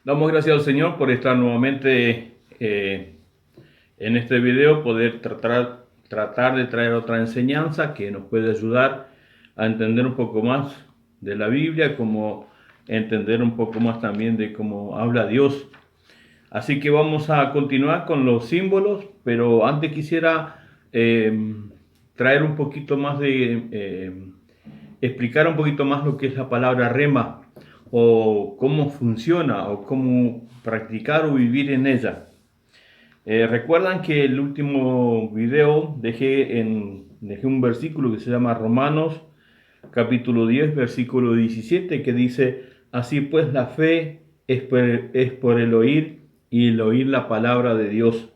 Damos gracias al Señor por estar nuevamente en este video, poder tratar de traer otra enseñanza que nos puede ayudar a entender un poco más de la Biblia, como entender un poco más también de cómo habla Dios. Así que vamos a continuar con los símbolos, pero antes quisiera traer un poquito más explicar un poquito más lo que es la palabra rema, o cómo funciona, o cómo practicar o vivir en ella. Recuerdan que el último video dejé un versículo que se llama Romanos capítulo 10 versículo 17, que dice: así pues la fe es por el oír, y el oír la palabra de Dios.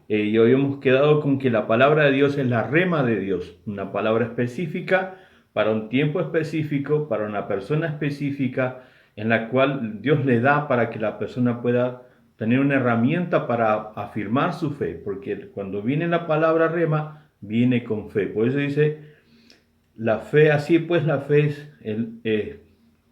Y hoy hemos quedado con que la palabra de Dios es la rema de Dios, una palabra específica para un tiempo específico, para una persona específica, en la cual Dios le da para que la persona pueda tener una herramienta para afirmar su fe, porque cuando viene la palabra rema, viene con fe. Por eso dice, la fe, así pues la fe es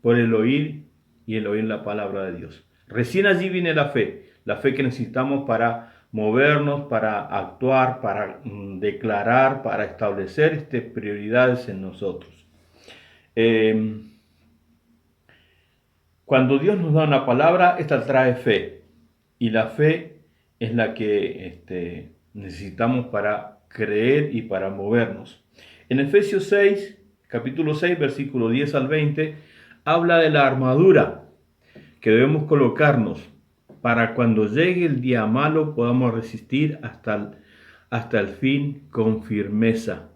por el oír, y el oír la palabra de Dios. Recién allí viene la fe que necesitamos para movernos, para actuar, para declarar, para establecer prioridades en nosotros. Cuando Dios nos da una palabra, esta trae fe, y la fe es la que necesitamos para creer y para movernos. En Efesios 6, capítulo 6, versículo 10 al 20, habla de la armadura que debemos colocarnos para cuando llegue el día malo podamos resistir hasta el fin con firmeza.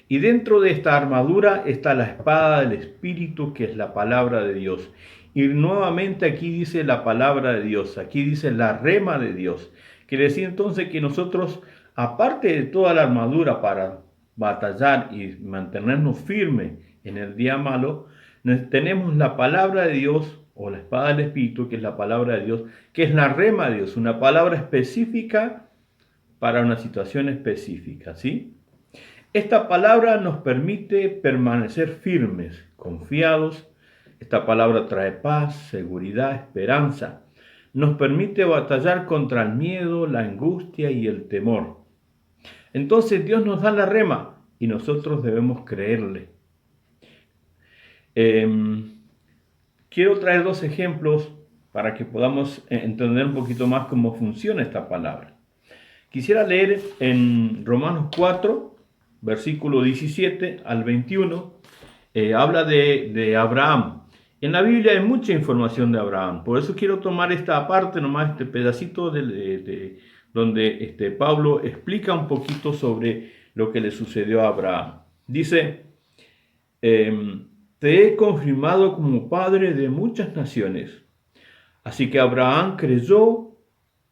Y dentro de esta armadura está la espada del Espíritu, que es la palabra de Dios. Y nuevamente aquí dice la palabra de Dios, aquí dice la rema de Dios. Quiere decir entonces que nosotros, aparte de toda la armadura para batallar y mantenernos firmes en el día malo, tenemos la palabra de Dios, o la espada del Espíritu, que es la palabra de Dios, que es la rema de Dios, una palabra específica para una situación específica, ¿sí? Esta palabra nos permite permanecer firmes, confiados. Esta palabra trae paz, seguridad, esperanza. Nos permite batallar contra el miedo, la angustia y el temor. Entonces Dios nos da la rema y nosotros debemos creerle. Quiero traer dos ejemplos para que podamos entender un poquito más cómo funciona esta palabra. Quisiera leer en Romanos 4, versículo 17 al 21, habla de Abraham. En la Biblia hay mucha información de Abraham, por eso quiero tomar esta parte, nomás este pedacito donde Pablo explica un poquito sobre lo que le sucedió a Abraham. Dice: te he confirmado como padre de muchas naciones. Así que Abraham creyó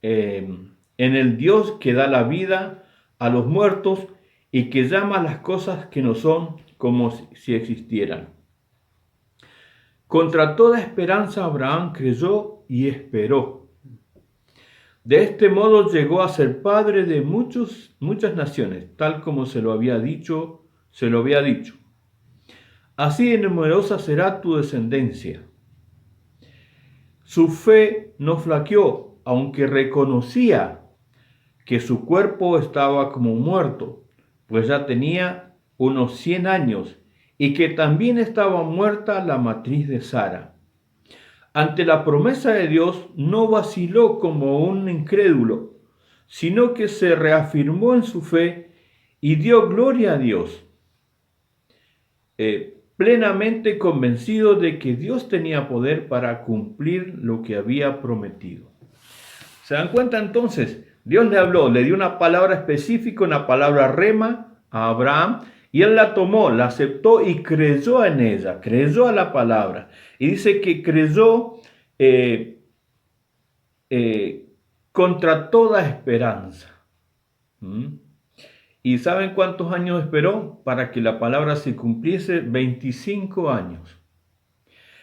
en el Dios que da la vida a los muertos y que llama las cosas que no son como si existieran. Contra toda esperanza Abraham creyó y esperó. De este modo llegó a ser padre de muchas naciones, tal como se lo había dicho. Así de numerosa será tu descendencia. Su fe no flaqueó, aunque reconocía que su cuerpo estaba como muerto, pues ya tenía unos 100 años, y que también estaba muerta la matriz de Sara. Ante la promesa de Dios no vaciló como un incrédulo, sino que se reafirmó en su fe y dio gloria a Dios, plenamente convencido de que Dios tenía poder para cumplir lo que había prometido. ¿Se dan cuenta entonces? Dios le habló, le dio una palabra específica, una palabra rema a Abraham, y él la tomó, la aceptó y creyó en ella, creyó a la palabra. Y dice que creyó contra toda esperanza. ¿Y saben cuántos años esperó para que la palabra se cumpliese? 25 años.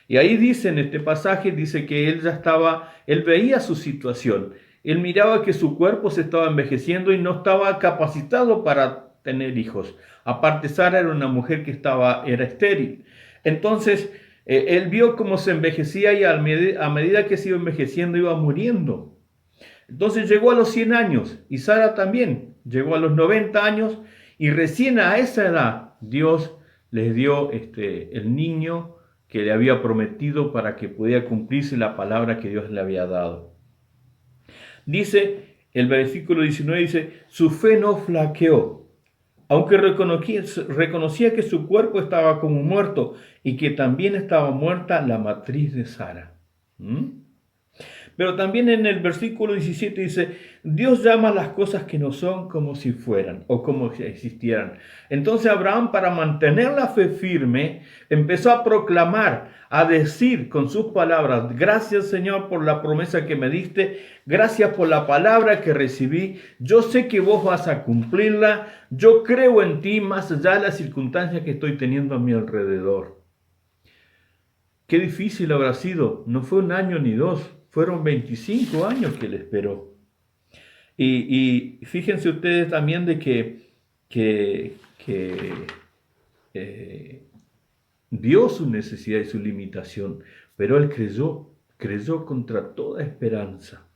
Y ahí dice, en este pasaje, dice que él veía su situación. Él miraba que su cuerpo se estaba envejeciendo y no estaba capacitado para tener hijos. Aparte, Sara era una mujer que era estéril. Entonces, Él vio cómo se envejecía y a medida que se iba envejeciendo iba muriendo. Entonces llegó a los 100 años y Sara también llegó a los 90 años y recién a esa edad Dios les dio el niño que le había prometido para que pudiera cumplirse la palabra que Dios le había dado. Dice, el versículo 19 dice, su fe no flaqueó, aunque reconocía que su cuerpo estaba como muerto y que también estaba muerta la matriz de Sara. Pero también en el versículo 17 dice, Dios llama las cosas que no son como si fueran o como si existieran. Entonces Abraham, para mantener la fe firme, empezó a proclamar, a decir con sus palabras, gracias Señor por la promesa que me diste, gracias por la palabra que recibí, yo sé que vos vas a cumplirla, yo creo en ti más allá de las circunstancias que estoy teniendo a mi alrededor. Qué difícil habrá sido, no fue un año ni dos, fueron 25 años que le esperó. Y fíjense ustedes también de que vio su necesidad y su limitación, pero él creyó contra toda esperanza.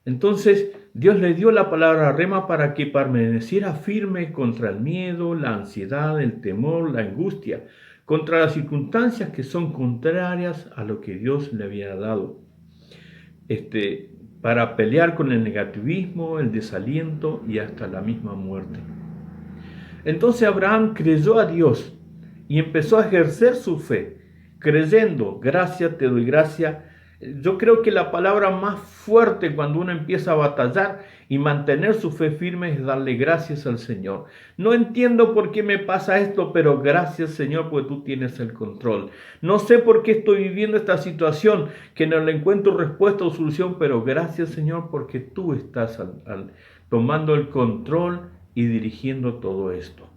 Entonces Dios le dio la palabra rema para que permaneciera firme contra el miedo, la ansiedad, el temor, la angustia, contra las circunstancias que son contrarias a lo que Dios le había dado. Para pelear con el negativismo, el desaliento y hasta la misma muerte. Entonces Abraham creyó a Dios y empezó a ejercer su fe, creyendo, gracias, te doy gracia. Yo creo que la palabra más fuerte cuando uno empieza a batallar y mantener su fe firme es darle gracias al Señor. No entiendo por qué me pasa esto, pero gracias Señor porque tú tienes el control. No sé por qué estoy viviendo esta situación, que no le encuentro respuesta o solución, pero gracias Señor porque tú estás tomando el control y dirigiendo todo esto.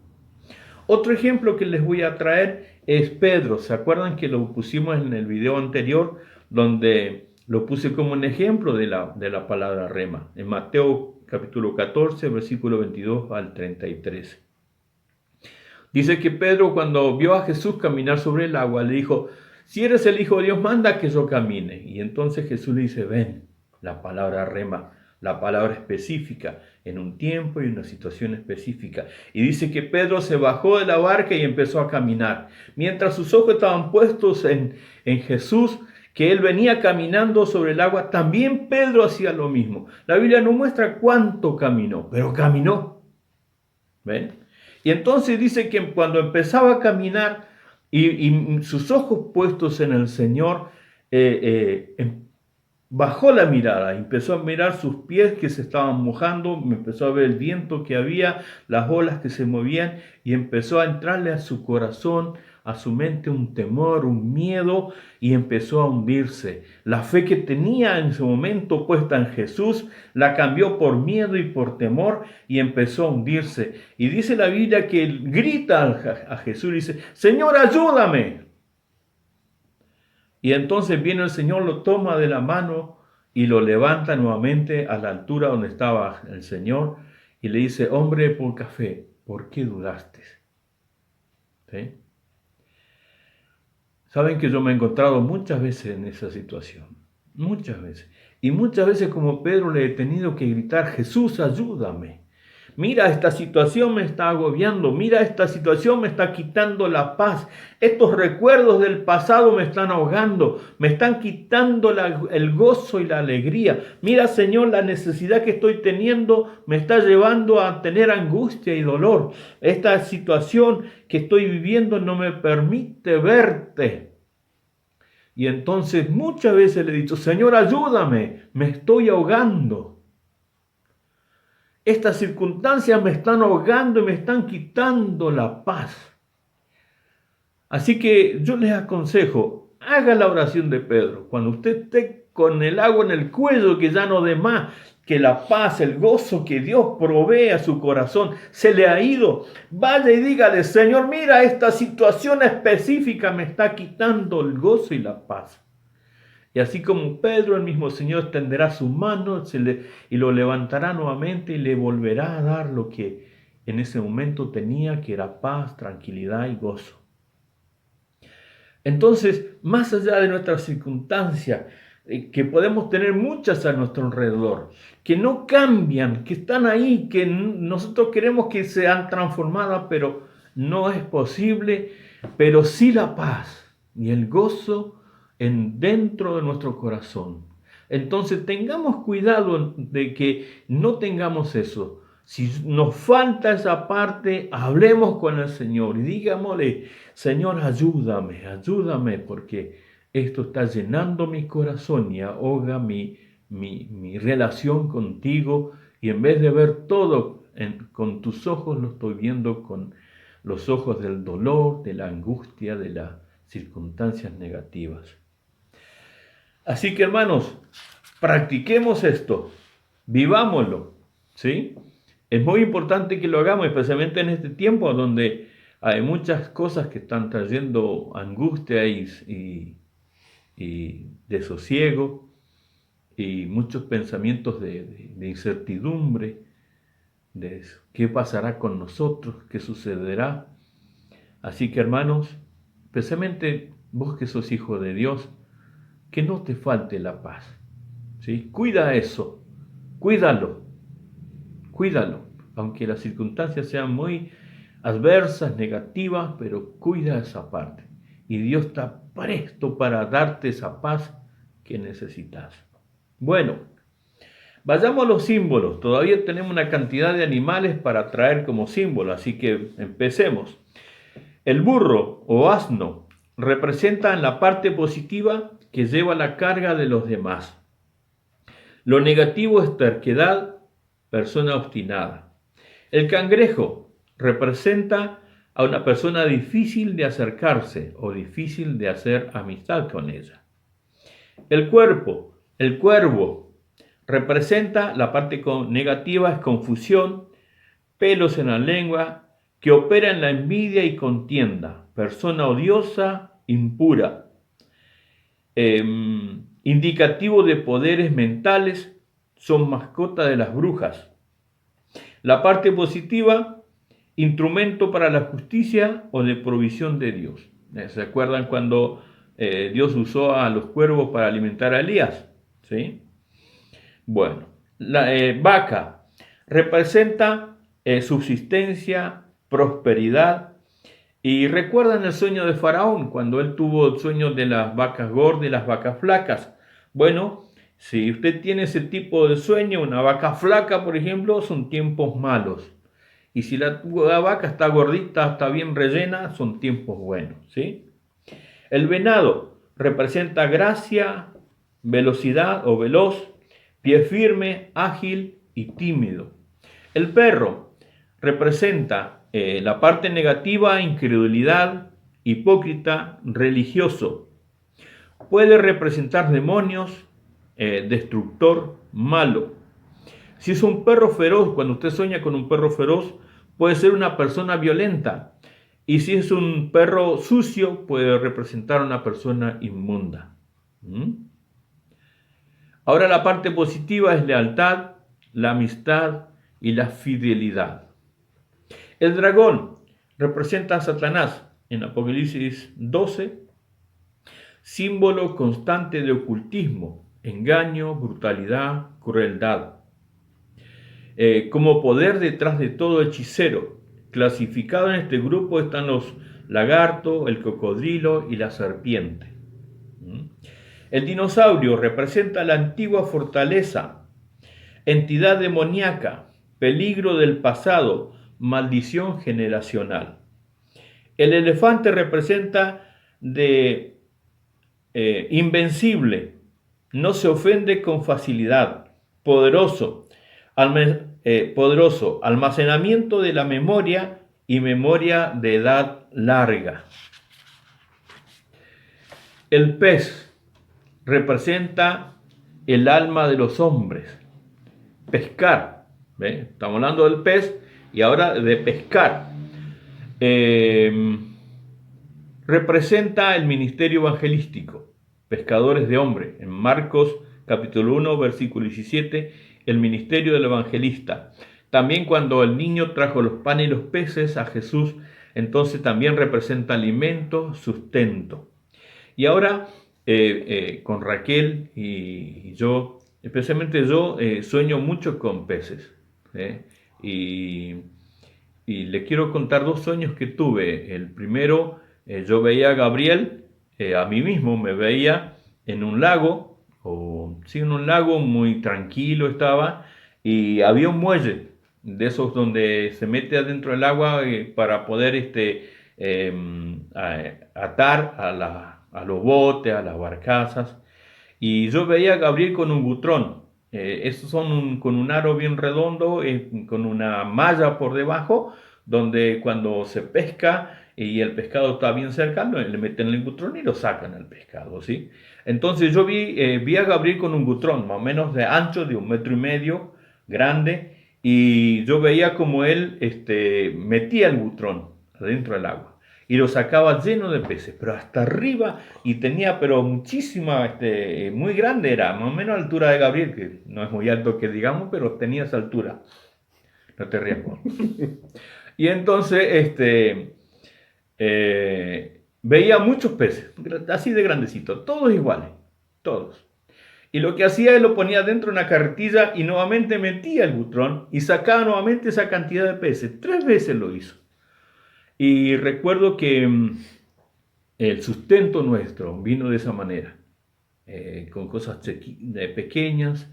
Otro ejemplo que les voy a traer es Pedro. ¿Se acuerdan que lo pusimos en el video anterior donde lo puse como un ejemplo de la palabra rema? En Mateo capítulo 14, versículo 22 al 33. Dice que Pedro, cuando vio a Jesús caminar sobre el agua, le dijo, si eres el Hijo de Dios, manda que yo camine. Y entonces Jesús le dice, ven, la palabra rema, la palabra específica, en un tiempo y una situación específica. Y dice que Pedro se bajó de la barca y empezó a caminar. Mientras sus ojos estaban puestos en Jesús, que él venía caminando sobre el agua, también Pedro hacía lo mismo. La Biblia no muestra cuánto caminó, pero caminó. ¿Ven? Y entonces dice que cuando empezaba a caminar y sus ojos puestos en el Señor, bajó la mirada, empezó a mirar sus pies que se estaban mojando, empezó a ver el viento que había, las olas que se movían y empezó a entrarle a su corazón, a su mente un temor, un miedo y empezó a hundirse. La fe que tenía en ese momento puesta en Jesús la cambió por miedo y por temor y empezó a hundirse. Y dice la Biblia que él grita a Jesús y dice, Señor, ayúdame. Y entonces viene el Señor, lo toma de la mano y lo levanta nuevamente a la altura donde estaba el Señor y le dice, hombre de poca fe, ¿por qué dudaste? ¿Sí? Saben que yo me he encontrado muchas veces en esa situación, muchas veces. Y muchas veces como Pedro le he tenido que gritar, Jesús, ayúdame. Mira, esta situación me está agobiando. Mira, esta situación me está quitando la paz. Estos recuerdos del pasado me están ahogando. Me están quitando el gozo y la alegría. Mira, Señor, la necesidad que estoy teniendo me está llevando a tener angustia y dolor. Esta situación que estoy viviendo no me permite verte. Y entonces muchas veces le he dicho, Señor, ayúdame. Me estoy ahogando. Estas circunstancias me están ahogando y me están quitando la paz. Así que yo les aconsejo, haga la oración de Pedro. Cuando usted esté con el agua en el cuello, que ya no dé más, que la paz, el gozo que Dios provee a su corazón se le ha ido, vaya y dígale, Señor, mira, esta situación específica me está quitando el gozo y la paz. Y así como Pedro, el mismo Señor extenderá su mano y lo levantará nuevamente y le volverá a dar lo que en ese momento tenía, que era paz, tranquilidad y gozo. Entonces, más allá de nuestras circunstancias, que podemos tener muchas a nuestro alrededor, que no cambian, que están ahí, que nosotros queremos que sean transformadas, pero no es posible, pero sí la paz y el gozo dentro de nuestro corazón. Entonces tengamos cuidado de que no tengamos eso. Si nos falta esa parte, hablemos con el Señor y digámosle, Señor, ayúdame, ayúdame, porque esto está llenando mi corazón y ahoga mi relación contigo, y en vez de ver todo con tus ojos, lo estoy viendo con los ojos del dolor, de la angustia, de las circunstancias negativas. Así que, hermanos, practiquemos esto, vivámoslo, ¿sí? Es muy importante que lo hagamos, especialmente en este tiempo donde hay muchas cosas que están trayendo angustia y desosiego y muchos pensamientos de incertidumbre, de qué pasará con nosotros, qué sucederá. Así que, hermanos, especialmente vos que sos hijo de Dios, que no te falte la paz, ¿sí? Cuida eso, cuídalo, cuídalo, aunque las circunstancias sean muy adversas, negativas, pero cuida esa parte. Y Dios está presto para darte esa paz que necesitas. Bueno, vayamos a los símbolos. Todavía tenemos una cantidad de animales para traer como símbolo, así que empecemos. El burro o asno representa en la parte positiva que lleva la carga de los demás. Lo negativo es terquedad, persona obstinada. El cangrejo representa a una persona difícil de acercarse o difícil de hacer amistad con ella. El cuervo, representa la parte negativa, es confusión, pelos en la lengua, que opera en la envidia y contienda, persona odiosa, impura. Indicativo de poderes mentales, son mascota de las brujas. La parte positiva, instrumento para la justicia o de provisión de Dios. ¿Se acuerdan cuando Dios usó a los cuervos para alimentar a Elías? ¿Sí? Bueno, la vaca representa subsistencia, prosperidad. Y recuerdan el sueño de Faraón, cuando él tuvo el sueño de las vacas gordas y las vacas flacas. Bueno, si usted tiene ese tipo de sueño, una vaca flaca, por ejemplo, son tiempos malos. Y si la vaca está gordita, está bien rellena, son tiempos buenos, ¿sí? El venado representa gracia, velocidad o veloz, pie firme, ágil y tímido. El perro representa la parte negativa, incredulidad, hipócrita, religioso. Puede representar demonios, destructor, malo. Si es un perro feroz, cuando usted sueña con un perro feroz, puede ser una persona violenta. Y si es un perro sucio, puede representar una persona inmunda. Ahora la parte positiva es lealtad, la amistad y la fidelidad. El dragón representa a Satanás en Apocalipsis 12, símbolo constante de ocultismo, engaño, brutalidad, crueldad. Como poder detrás de todo hechicero. Clasificado en este grupo están los lagartos, el cocodrilo y la serpiente. El dinosaurio representa la antigua fortaleza, entidad demoníaca, peligro del pasado, maldición generacional. El elefante representa de invencible, no se ofende con facilidad, poderoso, almacenamiento de la memoria y memoria de edad larga. El pez representa el alma de los hombres, pescar, ¿ve? Estamos hablando del pez y ahora de pescar. Representa el ministerio evangelístico, pescadores de hombres. En Marcos capítulo 1, versículo 17, el ministerio del evangelista. También cuando el niño trajo los panes y los peces a Jesús, entonces también representa alimento, sustento. Y ahora con Raquel y yo, especialmente yo, sueño mucho con peces. ¿Eh? Y, y le quiero contar dos sueños que tuve. El primero, yo veía a Gabriel, a mí mismo, me veía en un lago, o sí, en un lago muy tranquilo estaba, y había un muelle de esos donde se mete adentro del agua para poder atar a los botes, a las barcazas. Y yo veía a Gabriel con un butrón. Esos son con un aro bien redondo, con una malla por debajo, donde cuando se pesca y el pescado está bien cerca, le meten el butrón y lo sacan al pescado, ¿sí? Entonces yo vi a Gabriel con un butrón, más o menos de ancho, de 1,5 metros, grande, y yo veía como él metía el butrón adentro del agua y lo sacaba lleno de peces, pero hasta arriba, y tenía, pero muchísima, muy grande era, más o menos a la altura de Gabriel, que no es muy alto que digamos, pero tenía esa altura. No te rías, Juan. Y entonces, veía muchos peces, así de grandecitos, todos iguales, todos. Y lo que hacía él lo ponía dentro de una carretilla y nuevamente metía el butrón y sacaba nuevamente esa cantidad de peces. 3 veces lo hizo. Y recuerdo que el sustento nuestro vino de esa manera, con cosas pequeñas,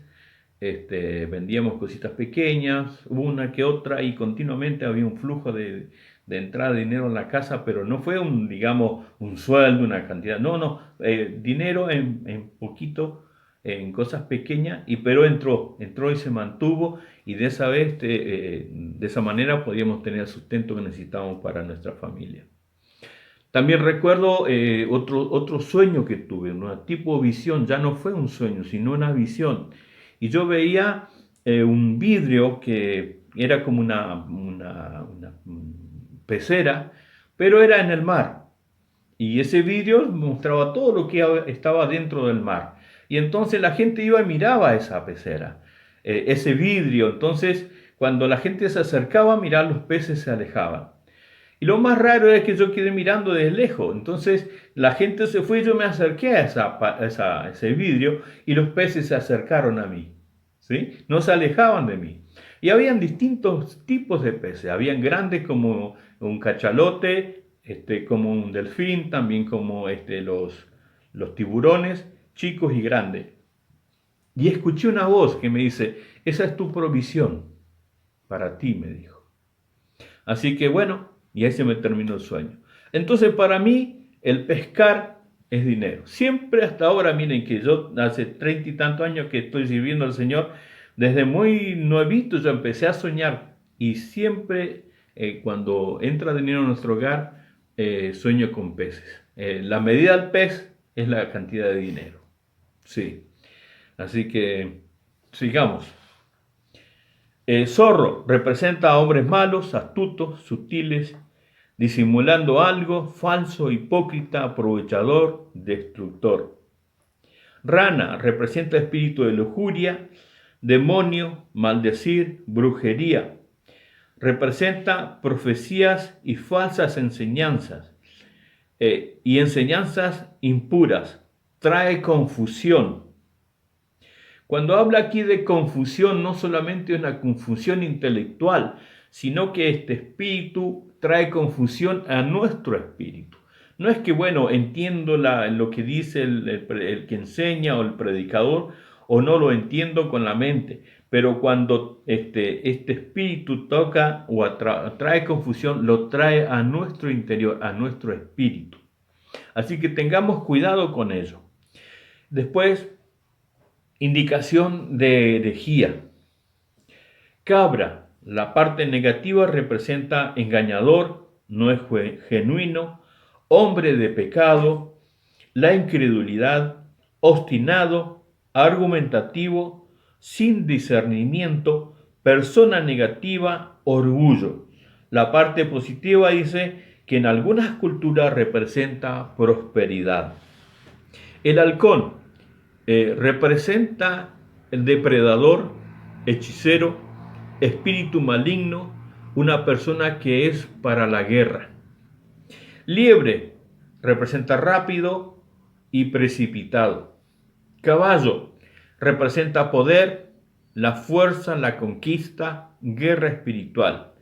vendíamos cositas pequeñas, una que otra, y continuamente había un flujo de entrada de dinero en la casa, pero no fue digamos, un sueldo, una cantidad, no, dinero en poquito, en cosas pequeñas, pero entró y se mantuvo, y de esa vez, de esa manera podíamos tener el sustento que necesitábamos para nuestra familia. También recuerdo otro sueño que tuve, una tipo visión, ya no fue un sueño, sino una visión. Y yo veía un vidrio que era como una pecera, pero era en el mar. Y ese vidrio mostraba todo lo que estaba dentro del mar. Y entonces la gente iba y miraba esa pecera, ese vidrio. Entonces, cuando la gente se acercaba a mirar, los peces se alejaban. Y lo más raro es que yo quedé mirando desde lejos. Entonces la gente se fue y yo me acerqué a ese vidrio y los peces se acercaron a mí. ¿Sí? No se alejaban de mí. Y habían distintos tipos de peces. Habían grandes como un cachalote, como un delfín, también como los tiburones, chicos y grandes. Y escuché una voz que me dice, esa es tu provisión para ti, me dijo. Así que bueno, y ahí se me terminó el sueño. Entonces para mí el pescar es dinero. Siempre hasta ahora, miren que yo hace 30 y tantos años que estoy sirviendo al Señor, desde muy nuevito yo empecé a soñar, y siempre cuando entra dinero en nuestro hogar, sueño con peces. La medida del pez es la cantidad de dinero. Sí. Así que sigamos. Zorro representa a hombres malos, astutos, sutiles, disimulando algo, falso, hipócrita, aprovechador, destructor. Rana representa espíritu de lujuria, demonio, maldecir, brujería. Representa profecías y falsas enseñanzas, y enseñanzas impuras. Trae confusión. Cuando habla aquí de confusión, no solamente una confusión intelectual, sino que este espíritu trae confusión a nuestro espíritu. No es que, bueno, entiendo lo que dice el que enseña o el predicador, o no lo entiendo con la mente, pero cuando este espíritu toca o trae confusión, lo trae a nuestro interior, a nuestro espíritu. Así que tengamos cuidado con ello. Después, indicación de herejía. Cabra, la parte negativa representa engañador, no es genuino, hombre de pecado, la incredulidad, obstinado, argumentativo, sin discernimiento, persona negativa, orgullo. La parte positiva dice que en algunas culturas representa prosperidad. El halcón representa el depredador, hechicero, espíritu maligno, una persona que es para la guerra. Liebre representa rápido, y precipitado. Caballo representa poder, la fuerza, la conquista, guerra espiritual.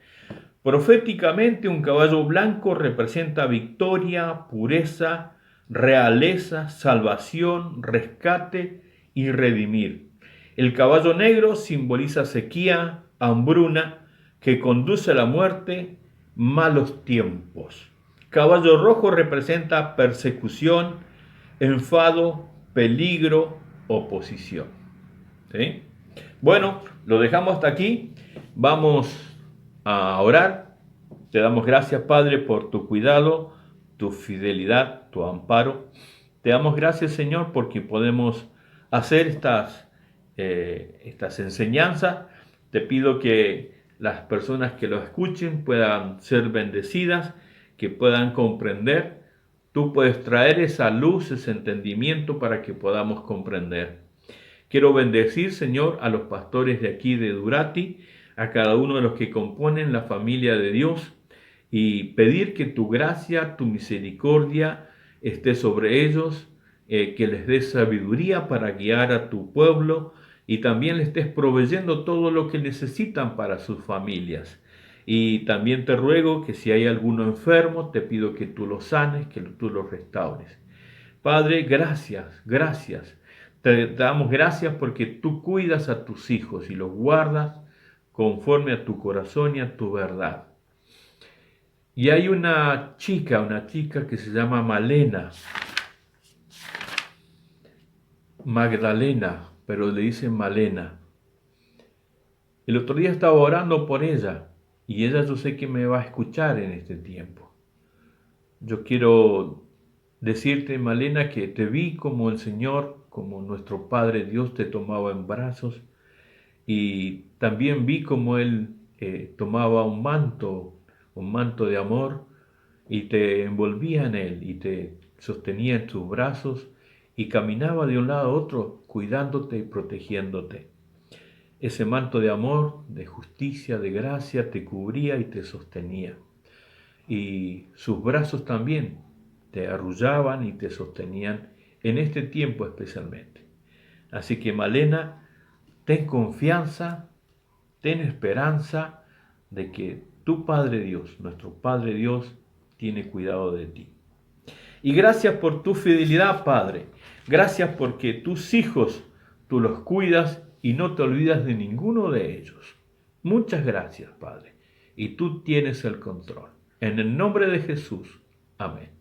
Proféticamente, un caballo blanco representa victoria, pureza, realeza, salvación, rescate y redimir. El caballo negro simboliza sequía, hambruna, que conduce a la muerte, malos tiempos. Caballo rojo representa persecución, enfado, peligro, oposición. ¿Sí? Bueno, lo dejamos hasta aquí. Vamos a orar. Te damos gracias, Padre, por tu cuidado, tu fidelidad, tu amparo. Te damos gracias, Señor, porque podemos hacer estas enseñanzas. Te pido que las personas que lo escuchen puedan ser bendecidas, que puedan comprender. Tú puedes traer esa luz, ese entendimiento para que podamos comprender. Quiero bendecir, Señor, a los pastores de aquí de Durati, a cada uno de los que componen la familia de Dios, y pedir que tu gracia, tu misericordia esté sobre ellos, que les des sabiduría para guiar a tu pueblo y también les estés proveyendo todo lo que necesitan para sus familias. Y también te ruego que si hay alguno enfermo, te pido que tú lo sanes, que tú lo restaures. Padre, gracias, gracias. Te damos gracias porque tú cuidas a tus hijos y los guardas conforme a tu corazón y a tu verdad. Y hay una chica que se llama Magdalena, pero le dicen Malena. El otro día estaba orando por ella y ella yo sé que me va a escuchar en este tiempo. Yo quiero decirte, Malena, que te vi como el Señor, como nuestro Padre Dios te tomaba en brazos y también vi como Él tomaba un manto de amor y te envolvía en Él y te sostenía en sus brazos y caminaba de un lado a otro cuidándote y protegiéndote. Ese manto de amor, de justicia, de gracia te cubría y te sostenía. Y sus brazos también te arrullaban y te sostenían en este tiempo especialmente. Así que Malena, ten confianza, ten esperanza de que tu Padre Dios, nuestro Padre Dios, tiene cuidado de ti. Y gracias por tu fidelidad, Padre. Gracias porque tus hijos tú los cuidas y no te olvidas de ninguno de ellos. Muchas gracias, Padre. Y tú tienes el control. En el nombre de Jesús. Amén.